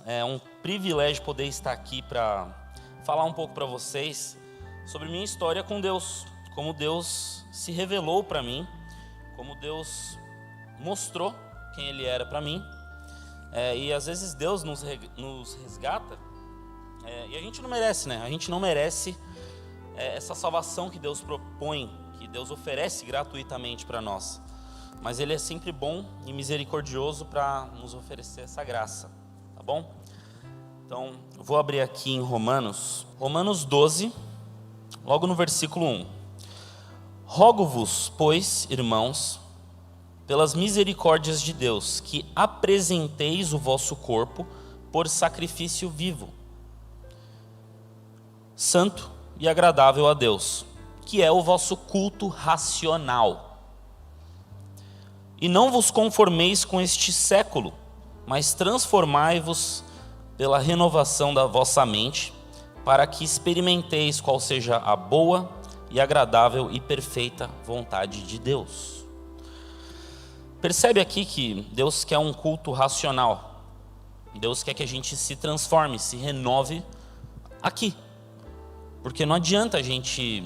É um privilégio poder estar aqui para falar um pouco para vocês sobre minha história com Deus, como Deus se revelou para mim, como Deus mostrou quem Ele era para mim. E às vezes Deus nos resgata e a gente não merece, né? A gente não merece essa salvação que Deus propõe, que Deus oferece gratuitamente para nós. Mas Ele é sempre bom e misericordioso para nos oferecer essa graça, tá bom? Então, eu vou abrir aqui em Romanos 12, logo no versículo 1. Rogo-vos, pois, irmãos, pelas misericórdias de Deus, que apresenteis o vosso corpo por sacrifício vivo, santo e agradável a Deus, que é o vosso culto racional. E não vos conformeis com este século, mas transformai-vos pela renovação da vossa mente, para que experimenteis qual seja a boa e agradável e perfeita vontade de Deus. Percebe aqui que Deus quer um culto racional. Deus quer que a gente se transforme, se renove aqui. Porque não adianta a gente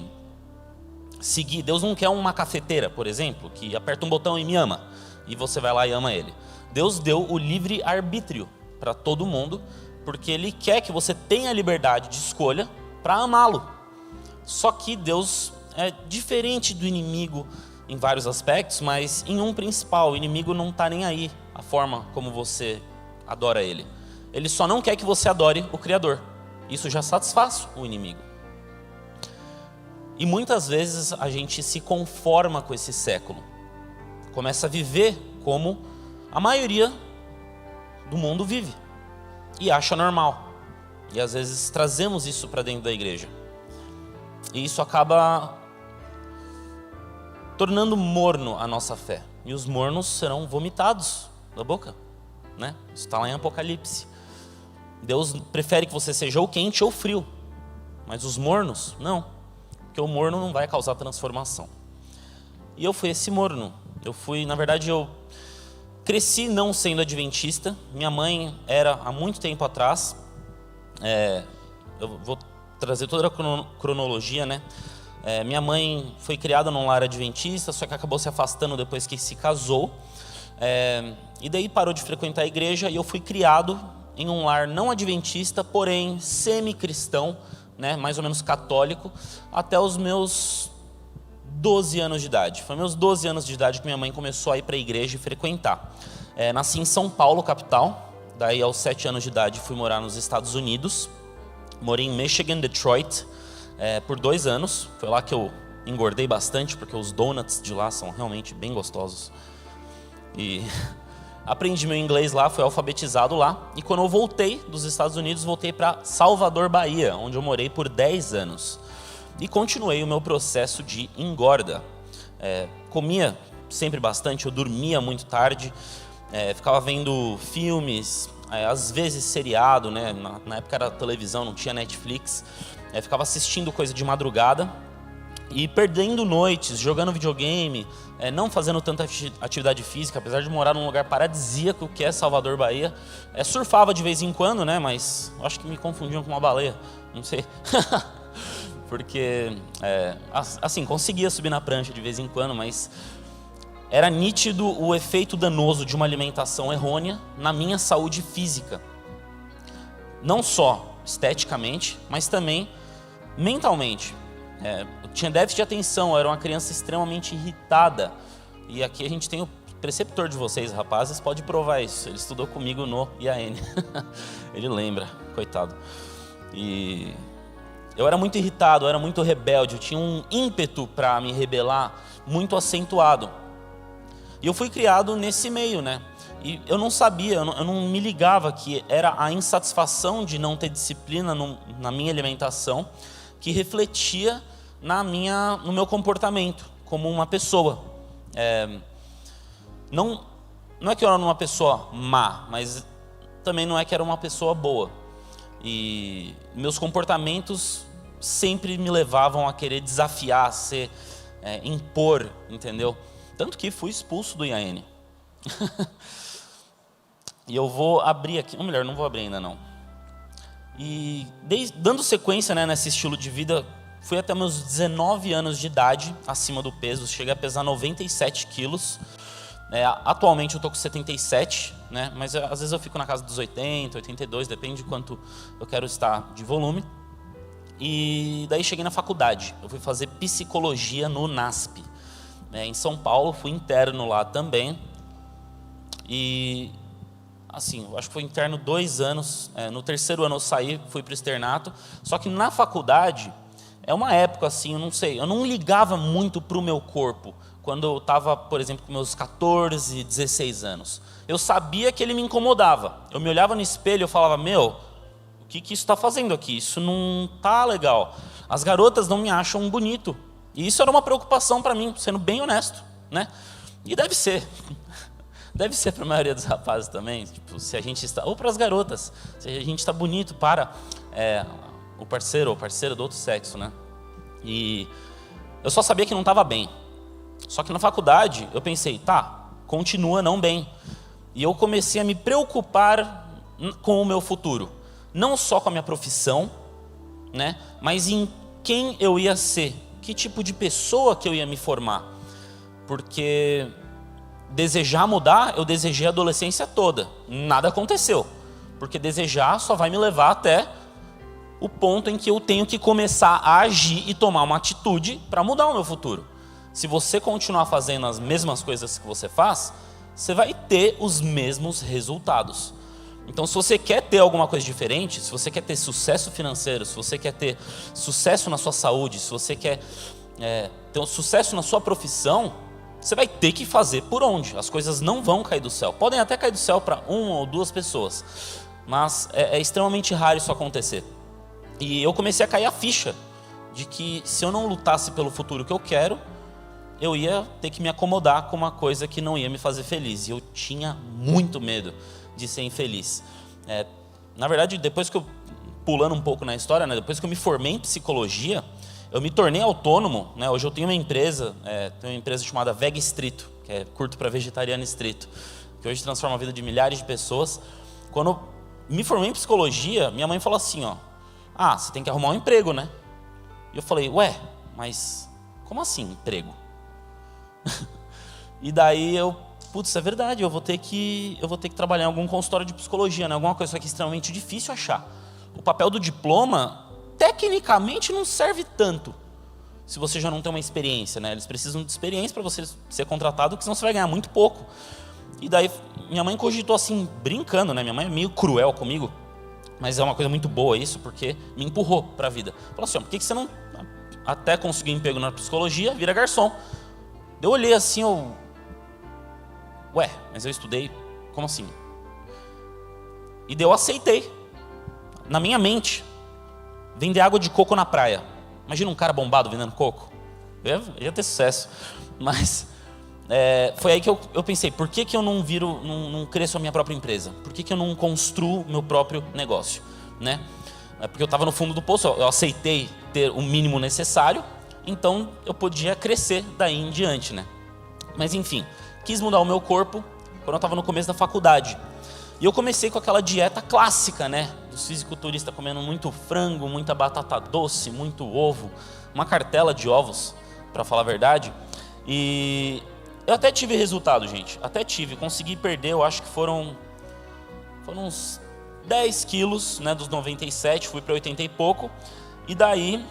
seguir. Deus não quer uma cafeteira, por exemplo, que aperta um botão e me ama, e você vai lá e ama Ele. Deus deu o livre arbítrio para todo mundo, porque Ele quer que você tenha a liberdade de escolha para amá-lo. Só que Deus é diferente do inimigo em vários aspectos, mas em um principal: o inimigo não está nem aí a forma como você adora Ele. Ele só não quer que você adore o Criador. Isso já satisfaz o inimigo. E muitas vezes a gente se conforma com esse século, começa a viver como a maioria do mundo vive e acha normal. E às vezes trazemos isso para dentro da igreja. E isso acaba tornando morno a nossa fé. E os mornos serão vomitados da boca, né? Isso está lá em Apocalipse. Deus prefere que você seja ou quente ou frio, mas os mornos, não. Porque o morno não vai causar transformação. E eu fui esse morno. Na verdade, eu cresci não sendo adventista. Minha mãe era há muito tempo atrás. Eu vou trazer toda a cronologia, né? Minha mãe foi criada num lar adventista, só que acabou se afastando depois que se casou. E daí parou de frequentar a igreja, e eu fui criado em um lar não adventista, porém semi-cristão, né, mais ou menos católico, até os meus 12 anos de idade. Foi meus 12 anos de idade que minha mãe começou a ir para a igreja e frequentar. Nasci em São Paulo, capital. Daí, aos 7 anos de idade, fui morar nos Estados Unidos. Morei em Michigan, Detroit, por 2 anos. Foi lá que eu engordei bastante, porque os donuts de lá são realmente bem gostosos. E aprendi meu inglês lá, fui alfabetizado lá. E quando eu voltei dos Estados Unidos, voltei para Salvador, Bahia, onde eu morei por 10 anos. E continuei o meu processo de engorda. Comia sempre bastante, eu dormia muito tarde, ficava vendo filmes, às vezes seriado, né? Na época era televisão, não tinha Netflix. Ficava assistindo coisa de madrugada e perdendo noites, jogando videogame, não fazendo tanta atividade física, apesar de morar num lugar paradisíaco que é Salvador, Bahia. Surfava de vez em quando, né? Mas acho que me confundiam com uma baleia, não sei. Porque, assim, conseguia subir na prancha de vez em quando, mas era nítido o efeito danoso de uma alimentação errônea na minha saúde física. Não só esteticamente, mas também mentalmente. Eu tinha déficit de atenção, eu era uma criança extremamente irritada. E aqui a gente tem o preceptor de vocês, rapazes, pode provar isso. Ele estudou comigo no IAN. Ele lembra, coitado. E eu era muito irritado, eu era muito rebelde, eu tinha um ímpeto para me rebelar muito acentuado. E eu fui criado nesse meio, né? E eu não sabia, eu não me ligava que era a insatisfação de não ter disciplina na minha alimentação que refletia no meu comportamento como uma pessoa. Não é que eu era uma pessoa má, mas também não é que era uma pessoa boa. E meus comportamentos sempre me levavam a querer desafiar, impor, entendeu? Tanto que fui expulso do IAN. E eu vou abrir aqui, ou melhor, não vou abrir ainda não. E dando sequência, né, nesse estilo de vida, fui até meus 19 anos de idade, acima do peso, cheguei a pesar 97 quilos. Atualmente eu estou com 77, né, mas às vezes eu fico na casa dos 80, 82, depende de quanto eu quero estar de volume. E daí cheguei na faculdade, eu fui fazer psicologia no NASP, em São Paulo, fui interno lá também. E assim, eu acho que foi interno 2 anos, no terceiro ano eu saí, fui para o externato, só que na faculdade, é uma época assim, eu não sei, eu não ligava muito para o meu corpo, quando eu estava, por exemplo, com meus 14, 16 anos. Eu sabia que ele me incomodava, eu me olhava no espelho e eu falava, meu, o que isso está fazendo aqui? Isso não está legal. As garotas não me acham bonito, e isso era uma preocupação para mim, sendo bem honesto, né? E deve ser. Deve ser para a maioria dos rapazes também, tipo, se a gente está, ou para as garotas, se a gente está bonito para o parceiro ou parceira do outro sexo, né? E eu só sabia que não estava bem. Só que na faculdade eu pensei, tá, continua não bem. E eu comecei a me preocupar com o meu futuro, não só com a minha profissão, né? Mas em quem eu ia ser, que tipo de pessoa que eu ia me formar, porque desejar mudar, eu desejei a adolescência toda. Nada aconteceu. Porque desejar só vai me levar até o ponto em que eu tenho que começar a agir e tomar uma atitude para mudar o meu futuro. Se você continuar fazendo as mesmas coisas que você faz, você vai ter os mesmos resultados. Então, se você quer ter alguma coisa diferente, se você quer ter sucesso financeiro, se você quer ter sucesso na sua saúde, se você quer ter um sucesso na sua profissão, você vai ter que fazer por onde. As coisas não vão cair do céu. Podem até cair do céu para 1 ou 2 pessoas, mas é extremamente raro isso acontecer. E eu comecei a cair a ficha de que se eu não lutasse pelo futuro que eu quero, eu ia ter que me acomodar com uma coisa que não ia me fazer feliz. E eu tinha muito medo de ser infeliz. Na verdade, depois que eu, pulando um pouco na história, né, depois que eu me formei em psicologia, eu me tornei autônomo, né? Hoje eu tenho uma empresa, chamada Veg Estrito, que é curto para vegetariano estrito, que hoje transforma a vida de milhares de pessoas. Quando eu me formei em psicologia, minha mãe falou assim, você tem que arrumar um emprego, né? E eu falei, mas como assim emprego? E daí é verdade, eu vou ter que trabalhar em algum consultório de psicologia, né? Alguma coisa que é extremamente difícil achar. O papel do diploma tecnicamente não serve tanto se você já não tem uma experiência, né? Eles precisam de experiência para você ser contratado, porque senão você vai ganhar muito pouco. E daí minha mãe cogitou assim, brincando, né? Minha mãe é meio cruel comigo, mas é uma coisa muito boa isso, porque me empurrou para a vida. Falou assim, por que você não, até conseguir emprego na psicologia, vira garçom? Eu olhei assim, mas eu estudei, como assim? E daí eu aceitei, na minha mente, vender água de coco na praia. Imagina um cara bombado vendendo coco. Eu ia ter sucesso. Mas foi aí que eu pensei, por que eu não cresço a minha própria empresa? Por que eu não construo meu próprio negócio? Né? Porque eu estava no fundo do poço, eu aceitei ter o mínimo necessário, então eu podia crescer daí em diante. Né? Mas enfim, quis mudar o meu corpo quando eu estava no começo da faculdade. E eu comecei com aquela dieta clássica, né? Dos fisiculturistas comendo muito frango, muita batata doce, muito ovo, uma cartela de ovos, para falar a verdade. E eu até tive resultado, gente. Consegui perder, eu acho que foram uns 10 quilos, né? Dos 97, fui para 80 e pouco. E daí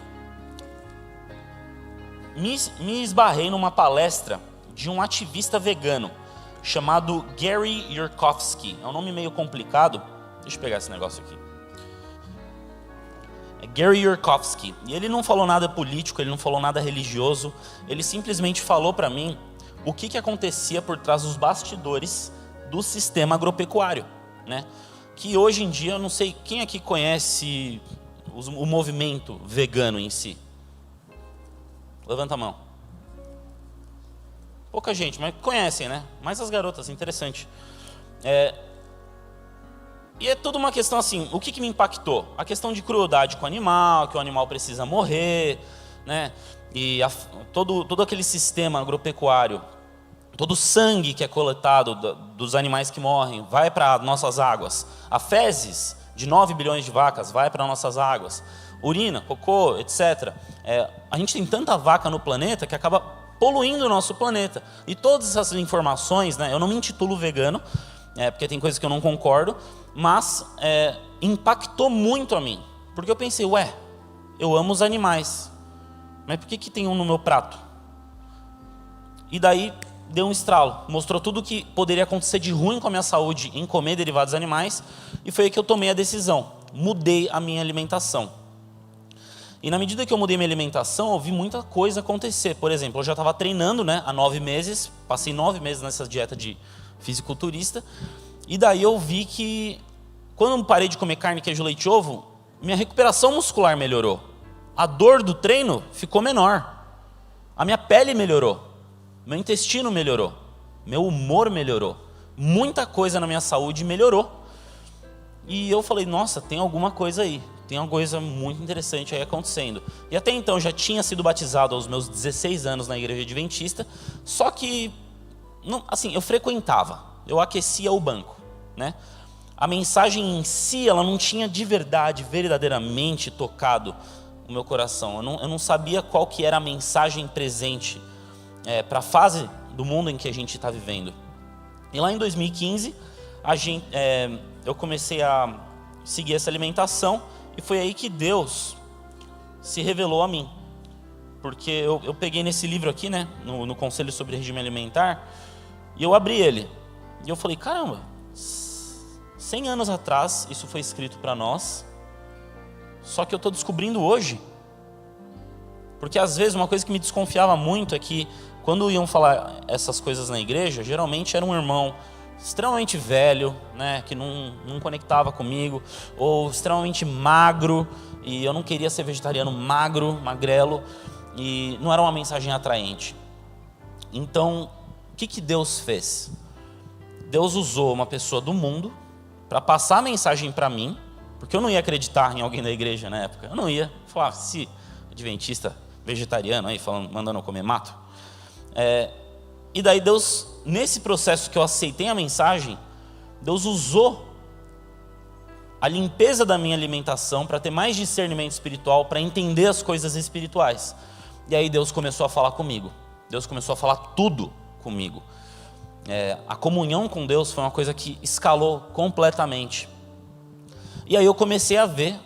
me esbarrei numa palestra de um ativista vegano chamado Gary Yurkovsky. É um nome meio complicado. Deixa eu pegar esse negócio aqui. É Gary Yurkovsky. E ele não falou nada político, ele não falou nada religioso. Ele simplesmente falou para mim o que acontecia por trás dos bastidores do sistema agropecuário, né? Que hoje em dia, eu não sei quem aqui conhece o movimento vegano em si. Levanta a mão. Pouca gente, mas conhecem, né? Mais as garotas, interessante. E é tudo uma questão assim, o que me impactou? A questão de crueldade com o animal, que o animal precisa morrer, né? E todo aquele sistema agropecuário Todo o sangue que é coletado dos animais que morrem vai para nossas águas. A fezes de 9 bilhões de vacas vai para nossas águas. Urina, cocô, etc. A gente tem tanta vaca no planeta que acaba poluindo o nosso planeta. E todas essas informações, né, eu não me intitulo vegano, porque tem coisas que eu não concordo, mas impactou muito a mim. Porque eu pensei, eu amo os animais, mas por que tem um no meu prato? E daí deu um estralo, mostrou tudo o que poderia acontecer de ruim com a minha saúde em comer derivados animais, e foi aí que eu tomei a decisão, mudei a minha alimentação. E na medida que eu mudei minha alimentação, eu vi muita coisa acontecer. Por exemplo, eu já estava treinando, né, há 9 meses, passei 9 meses nessa dieta de fisiculturista, e daí eu vi que, quando eu parei de comer carne, queijo, leite e ovo, minha recuperação muscular melhorou. A dor do treino ficou menor. A minha pele melhorou. Meu intestino melhorou. Meu humor melhorou. Muita coisa na minha saúde melhorou. E eu falei, nossa, tem alguma coisa aí. Tem uma coisa muito interessante aí acontecendo. E até então eu já tinha sido batizado aos meus 16 anos na igreja adventista. Só que, não, assim, eu frequentava. Eu aquecia o banco, né? A mensagem em si, ela não tinha de verdade, verdadeiramente tocado o meu coração. Eu não sabia qual que era a mensagem presente para a fase do mundo em que a gente está vivendo. E lá em 2015, eu comecei a seguir essa alimentação, e foi aí que Deus se revelou a mim. Porque eu peguei nesse livro aqui, né, no Conselho sobre Regime Alimentar, e eu abri ele. E eu falei, caramba, 100 anos atrás isso foi escrito para nós, só que eu estou descobrindo hoje. Porque às vezes uma coisa que me desconfiava muito é que quando iam falar essas coisas na igreja, geralmente era um irmão extremamente velho, né, que não conectava comigo, ou extremamente magro, e eu não queria ser vegetariano magro, magrelo, e não era uma mensagem atraente. Então, o que Deus fez? Deus usou uma pessoa do mundo para passar a mensagem para mim, porque eu não ia acreditar em alguém da igreja na época. Eu não ia falar, se adventista vegetariano aí, mandando eu comer mato. E daí Deus, nesse processo que eu aceitei a mensagem, Deus usou a limpeza da minha alimentação para ter mais discernimento espiritual, para entender as coisas espirituais. E aí Deus começou a falar comigo. Deus começou a falar tudo comigo. A comunhão com Deus foi uma coisa que escalou completamente. E aí eu comecei a ver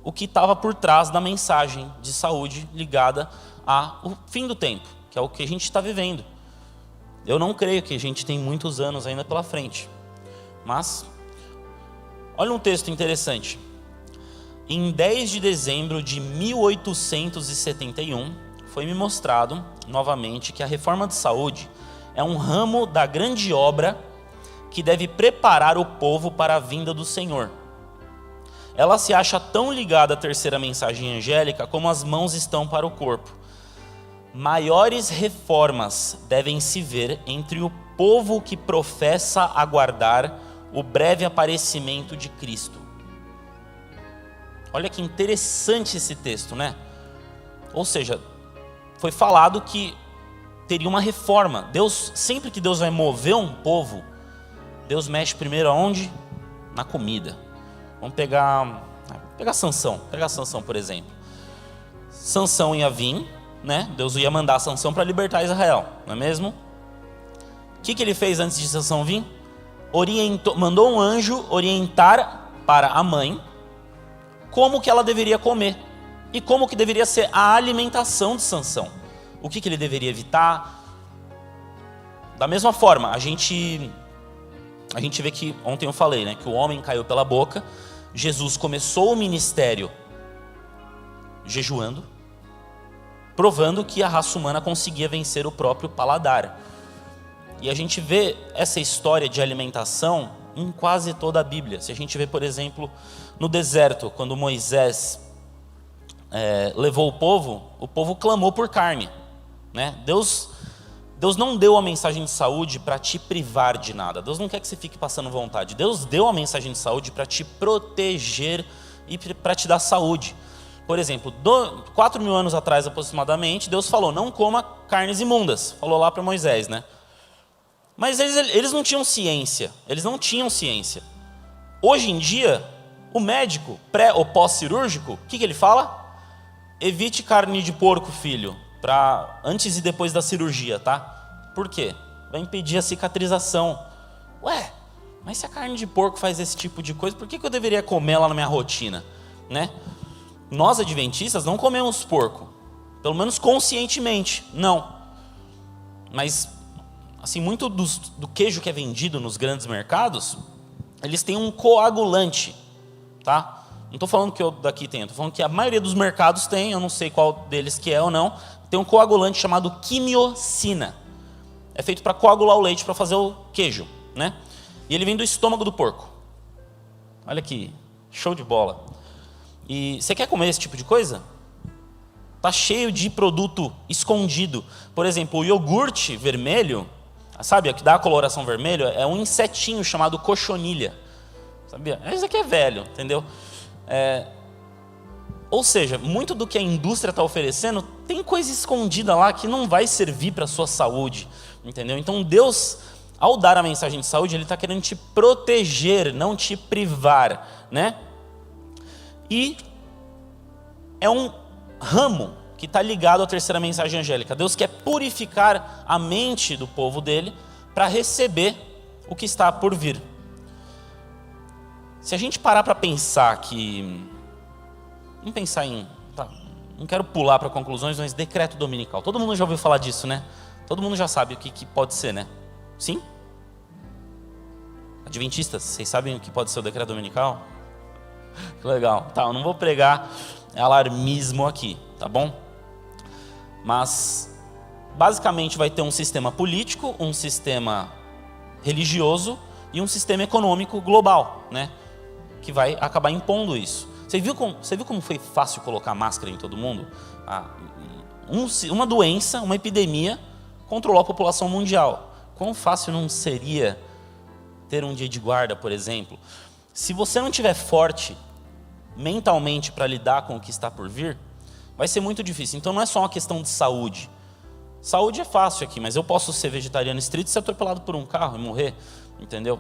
o que estava por trás da mensagem de saúde ligada ao fim do tempo, que é o que a gente está vivendo. Eu não creio que a gente tem muitos anos ainda pela frente. Mas, olha um texto interessante. Em 10 de dezembro de 1871, foi me mostrado novamente que a reforma de saúde é um ramo da grande obra que deve preparar o povo para a vinda do Senhor. Ela se acha tão ligada à terceira mensagem angélica como as mãos estão para o corpo. Maiores reformas devem se ver entre o povo que professa aguardar o breve aparecimento de Cristo. Olha que interessante esse texto, né? Ou seja, foi falado que teria uma reforma. Deus, sempre que Deus vai mover um povo, Deus mexe primeiro aonde? Na comida. Vamos pegar Sansão. Pegar Sansão, por exemplo. Sansão ia vir, né? Deus ia mandar Sansão para libertar Israel, não é mesmo? O que ele fez antes de Sansão vir? Mandou um anjo orientar para a mãe como que ela deveria comer e como que deveria ser a alimentação de Sansão. O que ele deveria evitar. Da mesma forma, a gente vê que, ontem eu falei, né, que o homem caiu pela boca. Jesus começou o ministério jejuando, provando que a raça humana conseguia vencer o próprio paladar. E a gente vê essa história de alimentação em quase toda a Bíblia. Se a gente vê, por exemplo, no deserto, quando Moisés levou o povo clamou por carne, né? Deus não deu a mensagem de saúde para te privar de nada. Deus não quer que você fique passando vontade. Deus deu a mensagem de saúde para te proteger e para te dar saúde. Por exemplo, 4.000 anos atrás aproximadamente, Deus falou, não coma carnes imundas. Falou lá para Moisés, né? Mas eles não tinham ciência. Eles não tinham ciência. Hoje em dia, o médico, pré ou pós-cirúrgico, o que ele fala? Evite carne de porco, filho, para antes e depois da cirurgia, tá? Por quê? Vai impedir a cicatrização. Ué, mas se a carne de porco faz esse tipo de coisa, por que eu deveria comer ela na minha rotina? Né? Nós, adventistas, não comemos porco. Pelo menos conscientemente, não. Mas, assim, muito do queijo que é vendido nos grandes mercados, eles têm um coagulante, tá? Não estou falando que eu daqui tenho, estou falando que a maioria dos mercados tem, eu não sei qual deles que é ou não, tem um coagulante chamado quimiocina. É feito para coagular o leite, para fazer o queijo, né? E ele vem do estômago do porco. Olha que show de bola. E você quer comer esse tipo de coisa? Tá cheio de produto escondido. Por exemplo, o iogurte vermelho, sabe, o que dá a coloração vermelha, é um insetinho chamado cochonilha. Sabia? Isso aqui é velho, entendeu? Ou seja, muito do que a indústria está oferecendo tem coisa escondida lá que não vai servir para a sua saúde, entendeu? Então Deus, ao dar a mensagem de saúde, Ele está querendo te proteger, não te privar, né? E é um ramo que está ligado à terceira mensagem angélica. Deus quer purificar a mente do povo dele para receber o que está por vir. Se a gente parar para pensar que... Vamos pensar em... Tá, não quero pular para conclusões, mas decreto dominical. Todo mundo já ouviu falar disso, né? Todo mundo já sabe o que pode ser, né? Sim? Adventistas, vocês sabem o que pode ser o decreto dominical? Que legal. Tá, eu não vou pregar alarmismo aqui, tá bom? Mas, basicamente, vai ter um sistema político, um sistema religioso e um sistema econômico global, né? Que vai acabar impondo isso. Você viu como foi fácil colocar máscara em todo mundo? Uma doença, uma epidemia, controlou a população mundial. Quão fácil não seria ter um dia de guarda, por exemplo? Se você não estiver forte mentalmente para lidar com o que está por vir, vai ser muito difícil. Então não é só uma questão de saúde. Saúde é fácil aqui, mas eu posso ser vegetariano estrito e ser atropelado por um carro e morrer, entendeu?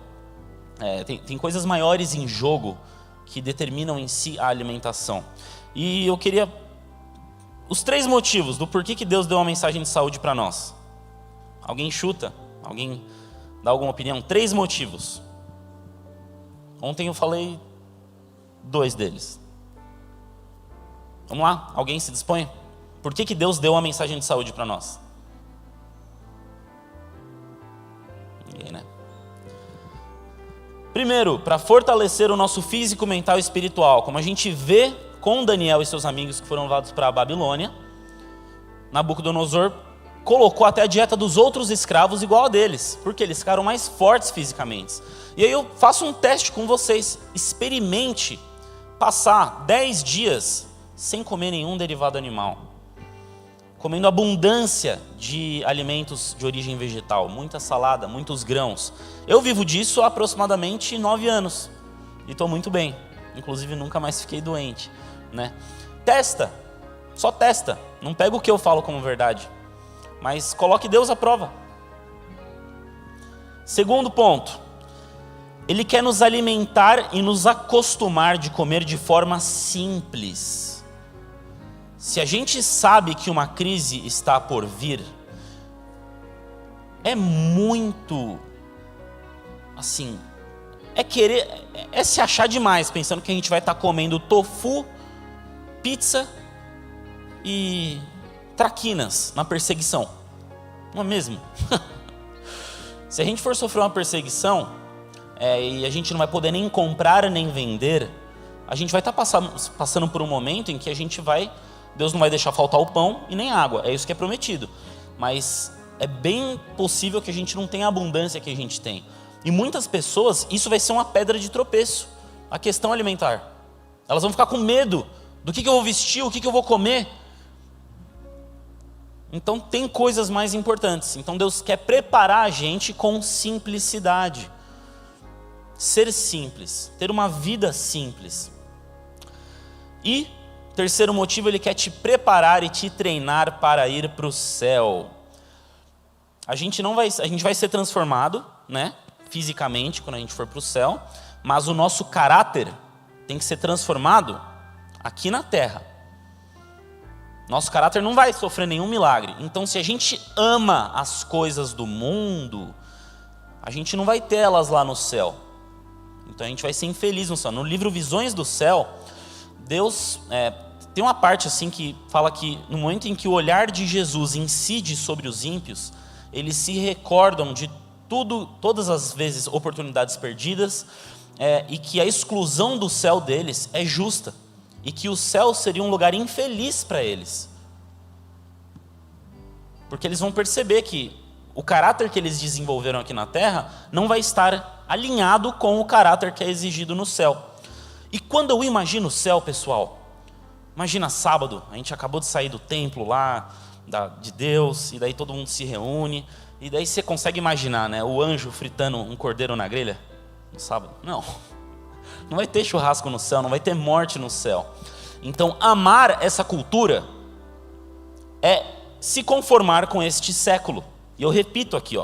Tem coisas maiores em jogo que determinam em si a alimentação. E eu queria... Os 3 motivos do porquê que Deus deu uma mensagem de saúde para nós. Alguém chuta? Alguém dá alguma opinião? 3 motivos. Ontem eu falei 2 deles. Vamos lá? Alguém se dispõe? Por que Deus deu uma mensagem de saúde para nós? Ninguém, né? Primeiro, para fortalecer o nosso físico, mental e espiritual. Como a gente vê com Daniel e seus amigos que foram levados para a Babilônia, Nabucodonosor colocou até a dieta dos outros escravos igual a deles, porque eles ficaram mais fortes fisicamente. E aí eu faço um teste com vocês. Experimente passar 10 dias sem comer nenhum derivado animal, comendo abundância de alimentos de origem vegetal, muita salada, muitos grãos. Eu vivo disso há aproximadamente 9 anos e estou muito bem, inclusive nunca mais fiquei doente, né? Testa, só testa, não pega o que eu falo como verdade, mas coloque Deus à prova. Segundo ponto, Ele quer nos alimentar e nos acostumar de comer de forma simples. Se a gente sabe que uma crise está por vir, é muito, assim, é se achar demais, pensando que a gente vai estar comendo tofu, pizza e traquinas na perseguição. Não é mesmo? Se a gente for sofrer uma perseguição, e a gente não vai poder nem comprar nem vender, a gente vai estar passando por um momento em que a gente Deus não vai deixar faltar o pão e nem a água, é isso que é prometido. Mas é bem possível que a gente não tenha a abundância que a gente tem. E muitas pessoas, isso vai ser uma pedra de tropeço, a questão alimentar. Elas vão ficar com medo do que eu vou vestir, o que eu vou comer. Então tem coisas mais importantes. Então Deus quer preparar a gente com simplicidade. Ser simples, ter uma vida simples. E terceiro motivo, Ele quer te preparar e te treinar para ir para o céu. a gente vai ser transformado, né, fisicamente, quando a gente for para o céu, mas o nosso caráter tem que ser transformado aqui na terra. Nosso caráter não vai sofrer nenhum milagre. Então, se a gente ama as coisas do mundo, a gente não vai ter elas lá no céu. Então, a gente vai ser infeliz no céu. No livro Visões do Céu, Deus... tem uma parte assim que fala que no momento em que o olhar de Jesus incide sobre os ímpios, eles se recordam de todas as vezes oportunidades perdidas, e que a exclusão do céu deles é justa, e que o céu seria um lugar infeliz para eles. Porque eles vão perceber que o caráter que eles desenvolveram aqui na terra não vai estar alinhado com o caráter que é exigido no céu. E quando eu imagino o céu, pessoal, imagina sábado, a gente acabou de sair do templo lá, de Deus, e daí todo mundo se reúne, e daí você consegue imaginar, né, o anjo fritando um cordeiro na grelha no sábado? Não vai ter churrasco no céu, não vai ter morte no céu. Então, amar essa cultura é se conformar com este século. E eu repito aqui,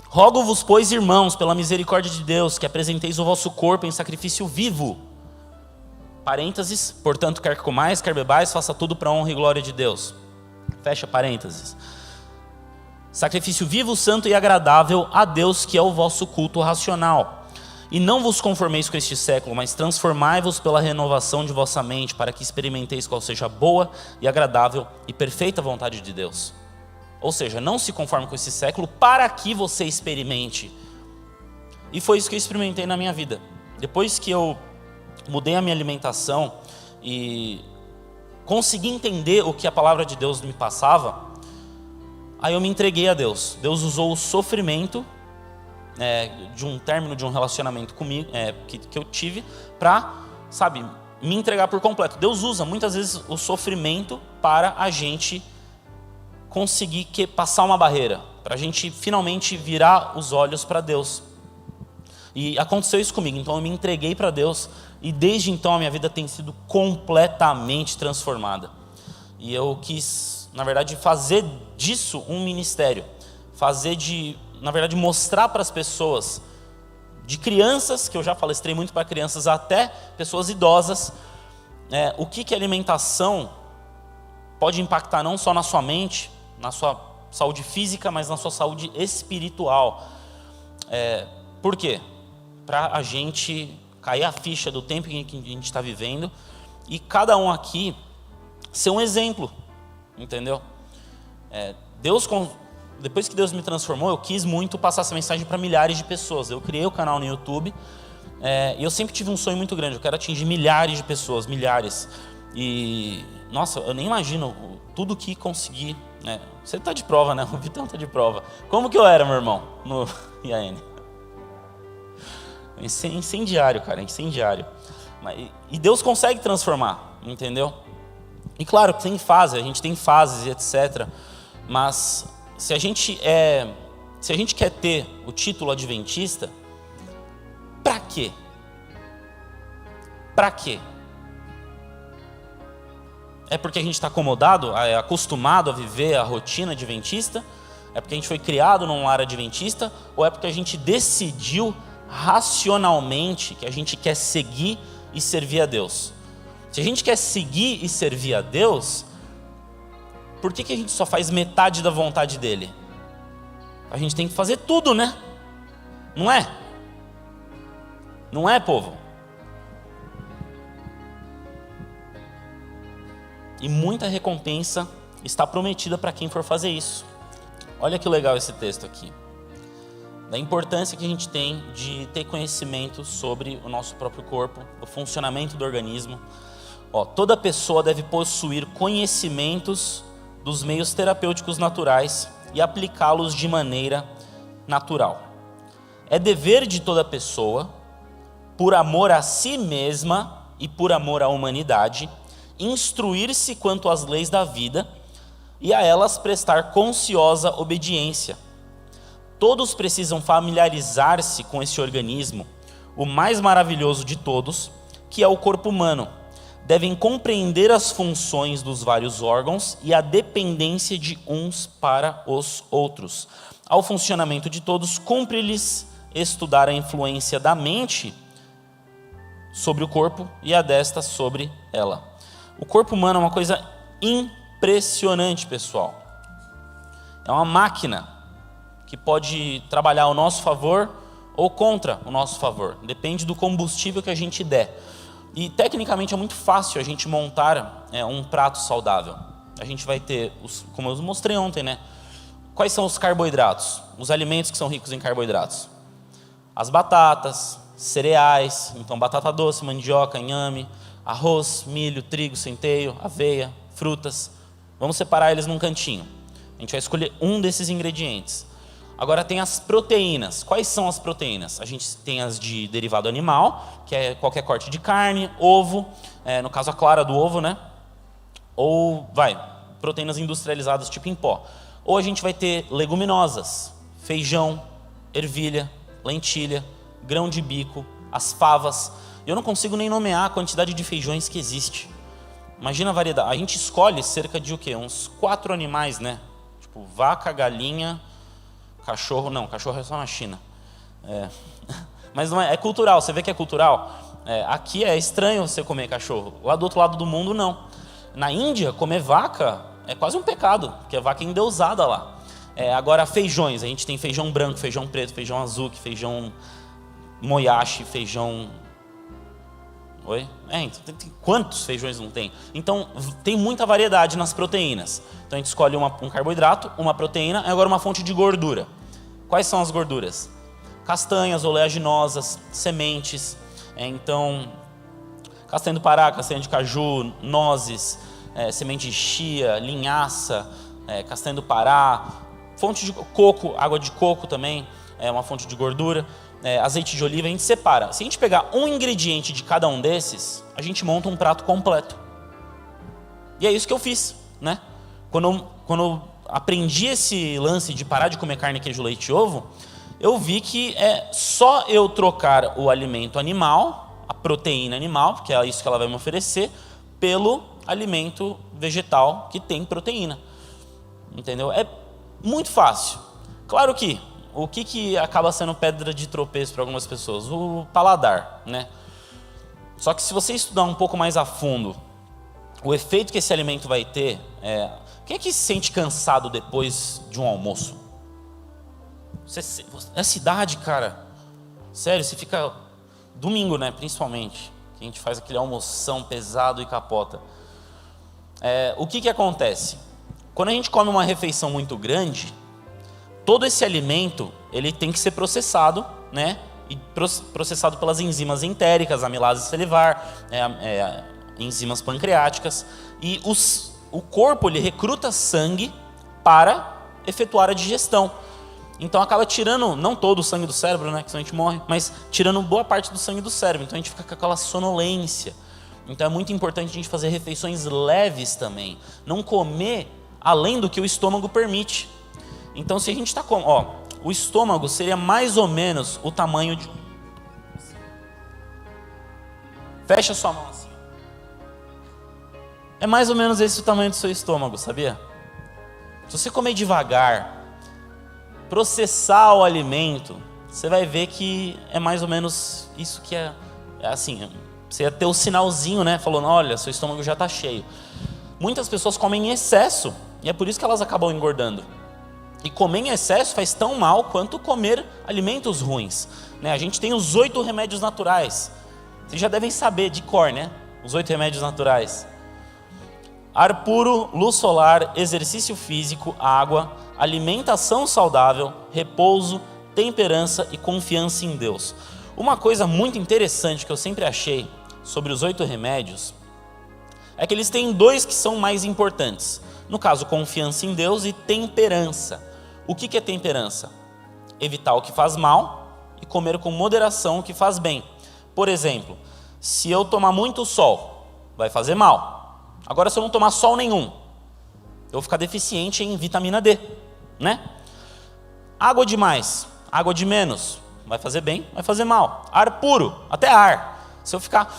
rogo-vos, pois, irmãos, pela misericórdia de Deus, que apresenteis o vosso corpo em sacrifício vivo. Parênteses, portanto, quer que comais, quer bebais, faça tudo para a honra e glória de Deus. Fecha parênteses. Sacrifício vivo, santo e agradável a Deus, que é o vosso culto racional. E não vos conformeis com este século, mas transformai-vos pela renovação de vossa mente, para que experimenteis qual seja a boa e agradável e perfeita vontade de Deus. Ou seja, não se conforme com esse século, para que você experimente. E foi isso que eu experimentei na minha vida. Depois que eu mudei a minha alimentação e consegui entender o que a palavra de Deus me passava, aí eu me entreguei a Deus. Deus usou o sofrimento de um término de um relacionamento comigo, que eu tive, para, me entregar por completo. Deus usa muitas vezes o sofrimento para a gente conseguir passar uma barreira, para a gente finalmente virar os olhos para Deus. E aconteceu isso comigo, então eu me entreguei para Deus, e desde então a minha vida tem sido completamente transformada. E eu quis, na verdade, fazer disso um ministério, na verdade, mostrar para as pessoas, de crianças, que eu já palestrei muito para crianças, até pessoas idosas, o que a alimentação pode impactar não só na sua mente, na sua saúde física, mas na sua saúde espiritual. Por quê? Para a gente cair a ficha do tempo em que a gente está vivendo, e cada um aqui ser um exemplo, entendeu? Depois que Deus me transformou, eu quis muito passar essa mensagem para milhares de pessoas. Eu criei o canal no YouTube, e eu sempre tive um sonho muito grande. Eu quero atingir milhares de pessoas, milhares. E, nossa, eu nem imagino tudo que consegui. Você está de prova, né? O Vitão está de prova. Como que eu era, meu irmão, no IAN? Incendiário, cara, incendiário. E Deus consegue transformar, entendeu? E claro, tem fase, a gente tem fases e etc. Mas se a gente quer ter o título adventista, para quê? Para quê? É porque a gente está acostumado a viver a rotina adventista? É porque a gente foi criado num lar adventista? Ou é porque a gente decidiu racionalmente que a gente quer seguir e servir a Deus? Se a gente quer seguir e servir a Deus, por que a gente só faz metade da vontade dele? A gente tem que fazer tudo, né? Não é? Não é, povo? E muita recompensa está prometida para quem for fazer isso. Olha que legal esse texto aqui. Da importância que a gente tem de ter conhecimento sobre o nosso próprio corpo, o funcionamento do organismo. Toda pessoa deve possuir conhecimentos dos meios terapêuticos naturais e aplicá-los de maneira natural. É dever de toda pessoa, por amor a si mesma e por amor à humanidade, instruir-se quanto às leis da vida e a elas prestar consciosa obediência. Todos precisam familiarizar-se com esse organismo, o mais maravilhoso de todos, que é o corpo humano, devem compreender as funções dos vários órgãos e a dependência de uns para os outros. Ao funcionamento de todos, cumpre-lhes estudar a influência da mente sobre o corpo e a desta sobre ela. O corpo humano é uma coisa impressionante, pessoal. É uma máquina que pode trabalhar ao nosso favor ou contra o nosso favor. Depende do combustível que a gente der. E tecnicamente é muito fácil a gente montar um prato saudável. A gente vai ter, como eu mostrei ontem, né? Quais são os carboidratos? Os alimentos que são ricos em carboidratos. As batatas, cereais, então batata doce, mandioca, inhame, arroz, milho, trigo, centeio, aveia, frutas. Vamos separar eles num cantinho. A gente vai escolher um desses ingredientes. Agora tem as proteínas. Quais são as proteínas? A gente tem as de derivado animal, que é qualquer corte de carne, ovo, no caso a clara do ovo, né? Ou, proteínas industrializadas tipo em pó. Ou a gente vai ter leguminosas, feijão, ervilha, lentilha, grão de bico, as favas. Eu não consigo nem nomear a quantidade de feijões que existe. Imagina a variedade. A gente escolhe cerca de o quê? Uns 4 animais, né? Tipo vaca, galinha, cachorro. Não, cachorro é só na China. Mas não é cultural, você vê que é cultural. Aqui é estranho você comer cachorro. Lá do outro lado do mundo, não. Na Índia, comer vaca é quase um pecado, porque a vaca é endeusada lá. Agora, feijões. A gente tem feijão branco, feijão preto, feijão azuki, feijão moyashi, feijão... Oi? Então, quantos feijões não tem? Então, tem muita variedade nas proteínas. Então, a gente escolhe um carboidrato, uma proteína, e agora uma fonte de gordura. Quais são as gorduras? Castanhas, oleaginosas, sementes. Então, castanha do Pará, castanha de caju, nozes, semente de chia, linhaça, castanha do Pará, fonte de coco, água de coco também, é uma fonte de gordura. Azeite de oliva, a gente separa. Se a gente pegar um ingrediente de cada um desses, a gente monta um prato completo. E é isso que eu fiz, né? Quando eu aprendi esse lance de parar de comer carne, queijo, leite e ovo, eu vi que é só eu trocar o alimento animal, a proteína animal, porque é isso que ela vai me oferecer, pelo alimento vegetal que tem proteína. Entendeu? É muito fácil. Claro que o que acaba sendo pedra de tropeço para algumas pessoas? O paladar, né? Só que se você estudar um pouco mais a fundo o efeito que esse alimento vai ter, quem é que se sente cansado depois de um almoço? Essa idade, cara, sério, você fica domingo, né, principalmente, que a gente faz aquele almoção pesado e capota. O que acontece? Quando a gente come uma refeição muito grande, todo esse alimento, ele tem que ser processado, né? E processado pelas enzimas entéricas, amilase salivar, enzimas pancreáticas. E o corpo, ele recruta sangue para efetuar a digestão. Então acaba tirando, não todo o sangue do cérebro, né? Que senão a gente morre, mas tirando boa parte do sangue do cérebro. Então a gente fica com aquela sonolência. Então é muito importante a gente fazer refeições leves também. Não comer além do que o estômago permite. Então, se a gente está com... o estômago seria mais ou menos o tamanho de... Fecha sua mão assim. É mais ou menos esse o tamanho do seu estômago, sabia? Se você comer devagar, processar o alimento, você vai ver que é mais ou menos isso que é assim... Você ia ter o sinalzinho, né? Falando, olha, seu estômago já está cheio. Muitas pessoas comem em excesso, e é por isso que elas acabam engordando. E comer em excesso faz tão mal quanto comer alimentos ruins, né? A gente tem os 8 remédios naturais. Vocês já devem saber de cor, né? Os 8 remédios naturais. Ar puro, luz solar, exercício físico, água, alimentação saudável, repouso, temperança e confiança em Deus. Uma coisa muito interessante que eu sempre achei sobre os 8 remédios é que eles têm 2 que são mais importantes. No caso, confiança em Deus e temperança. O que é temperança? Evitar o que faz mal e comer com moderação o que faz bem. Por exemplo, se eu tomar muito sol, vai fazer mal. Agora, se eu não tomar sol nenhum, eu vou ficar deficiente em vitamina D, né? Água demais, água de menos, vai fazer bem, vai fazer mal. Ar puro, até ar. Se eu ficar,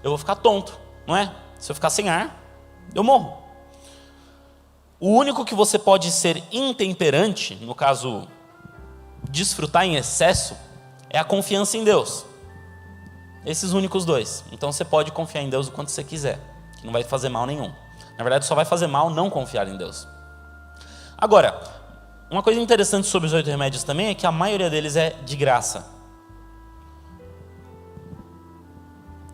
eu vou ficar tonto. não é? Se eu ficar sem ar, eu morro. O único que você pode ser intemperante, no caso, desfrutar em excesso, é a confiança em Deus. Esses únicos dois. Então você pode confiar em Deus o quanto você quiser, que não vai fazer mal nenhum. Na verdade, só vai fazer mal não confiar em Deus. Agora, uma coisa interessante sobre os 8 remédios também é que a maioria deles é de graça.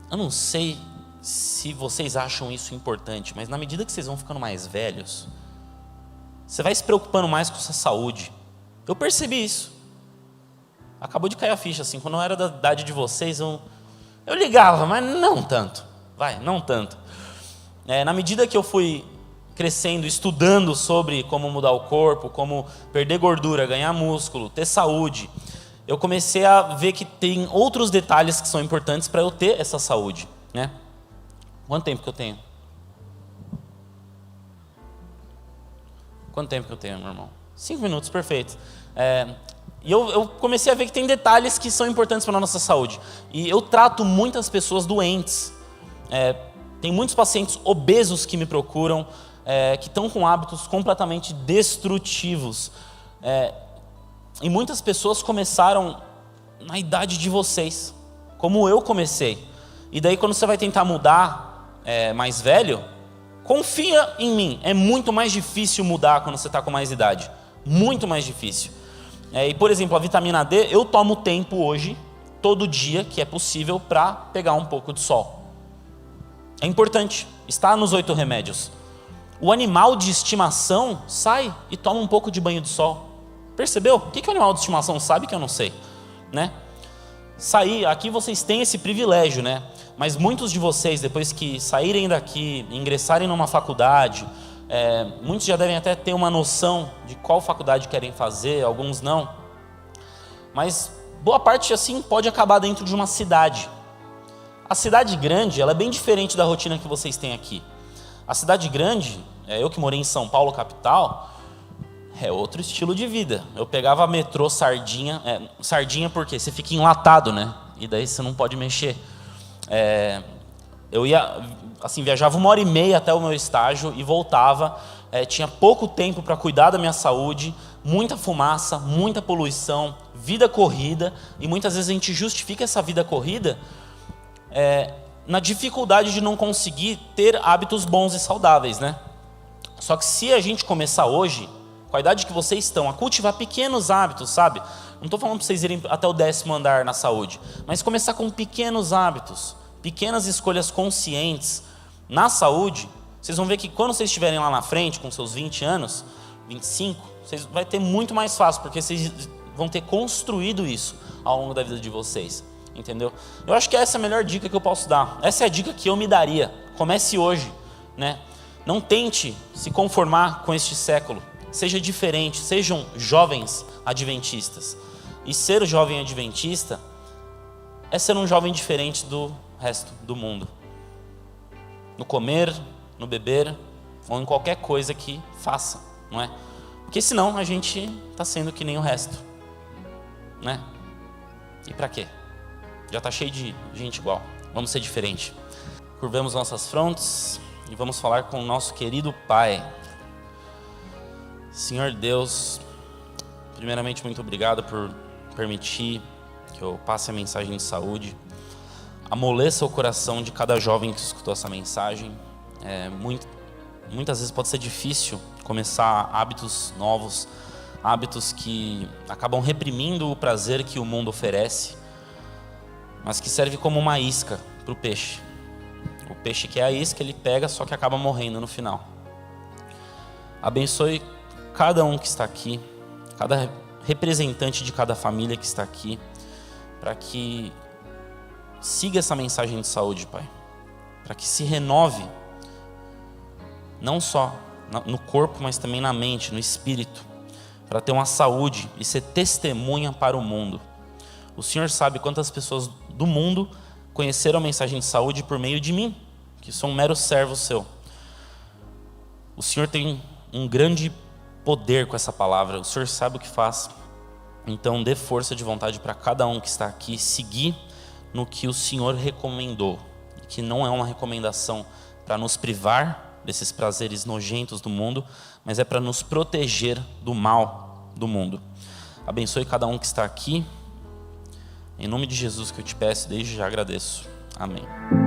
Eu não sei se vocês acham isso importante, mas na medida que vocês vão ficando mais velhos, você vai se preocupando mais com a sua saúde. Eu percebi isso. Acabou de cair a ficha, assim, quando eu era da idade de vocês, eu ligava, mas não tanto. Não tanto. Na medida que eu fui crescendo, estudando sobre como mudar o corpo, como perder gordura, ganhar músculo, ter saúde, eu comecei a ver que tem outros detalhes que são importantes para eu ter essa saúde, né? Quanto tempo que eu tenho? Quanto tempo que eu tenho, meu irmão? 5 minutos, perfeito. E eu comecei a ver que tem detalhes que são importantes para a nossa saúde. E eu trato muitas pessoas doentes. Tem muitos pacientes obesos que me procuram, que estão com hábitos completamente destrutivos. E muitas pessoas começaram na idade de vocês, como eu comecei. E daí quando você vai tentar mudar mais velho, confia em mim, é muito mais difícil mudar quando você está com mais idade. Muito mais difícil. E por exemplo, a vitamina D, eu tomo tempo hoje, todo dia que é possível, para pegar um pouco de sol. É importante, está nos 8 remédios. O animal de estimação sai e toma um pouco de banho de sol. Percebeu? O que o animal de estimação sabe que eu não sei, né? Sair, aqui vocês têm esse privilégio, né? Mas muitos de vocês, depois que saírem daqui, ingressarem numa faculdade, muitos já devem até ter uma noção de qual faculdade querem fazer, alguns não. Mas boa parte, assim, pode acabar dentro de uma cidade. A cidade grande, ela é bem diferente da rotina que vocês têm aqui. A cidade grande, eu que morei em São Paulo, capital, é outro estilo de vida. Eu pegava metrô sardinha, sardinha porque você fica enlatado, né? E daí você não pode mexer. Eu ia, assim, viajava 1h30 até o meu estágio e voltava. Tinha pouco tempo para cuidar da minha saúde, muita fumaça, muita poluição, vida corrida. E muitas vezes a gente justifica essa vida corrida na dificuldade de não conseguir ter hábitos bons e saudáveis, né? Só que se a gente começar hoje, com a idade que vocês estão, a cultivar pequenos hábitos, sabe? Não estou falando para vocês irem até o 10º andar na saúde, mas começar com pequenos hábitos, pequenas escolhas conscientes na saúde. Vocês vão ver que quando vocês estiverem lá na frente, com seus 20 anos, 25, vocês vai ter muito mais fácil, porque vocês vão ter construído isso ao longo da vida de vocês. Entendeu? Eu acho que essa é a melhor dica que eu posso dar. Essa é a dica que eu me daria. Comece hoje, né? Não tente se conformar com este século. Seja diferente, sejam jovens adventistas. E ser jovem adventista é ser um jovem diferente do resto do mundo. No comer, no beber, ou em qualquer coisa que faça, não é? Porque senão a gente está sendo que nem o resto, né? E para quê? Já está cheio de gente igual. Vamos ser diferente. Curvemos nossas frontes e vamos falar com o nosso querido Pai. Senhor Deus, primeiramente muito obrigado por permitir que eu passe a mensagem de saúde. Amoleça o coração de cada jovem que escutou essa mensagem. Muitas vezes pode ser difícil começar hábitos novos, hábitos que acabam reprimindo o prazer que o mundo oferece, mas que serve como uma isca para o peixe. O peixe que é a isca, ele pega, só que acaba morrendo no final. Abençoe cada um que está aqui, cada representante de cada família que está aqui, para que siga essa mensagem de saúde, Pai. Para que se renove, não só no corpo, mas também na mente, no espírito, para ter uma saúde e ser testemunha para o mundo. O Senhor sabe quantas pessoas do mundo conheceram a mensagem de saúde por meio de mim, que sou um mero servo seu. O Senhor tem um grande poder com essa palavra, o Senhor sabe o que faz. Então dê força de vontade para cada um que está aqui seguir no que o Senhor recomendou, e que não é uma recomendação para nos privar desses prazeres nojentos do mundo, mas é para nos proteger do mal do mundo. Abençoe cada um que está aqui. Em nome de Jesus que eu te peço, desde já agradeço. Amém.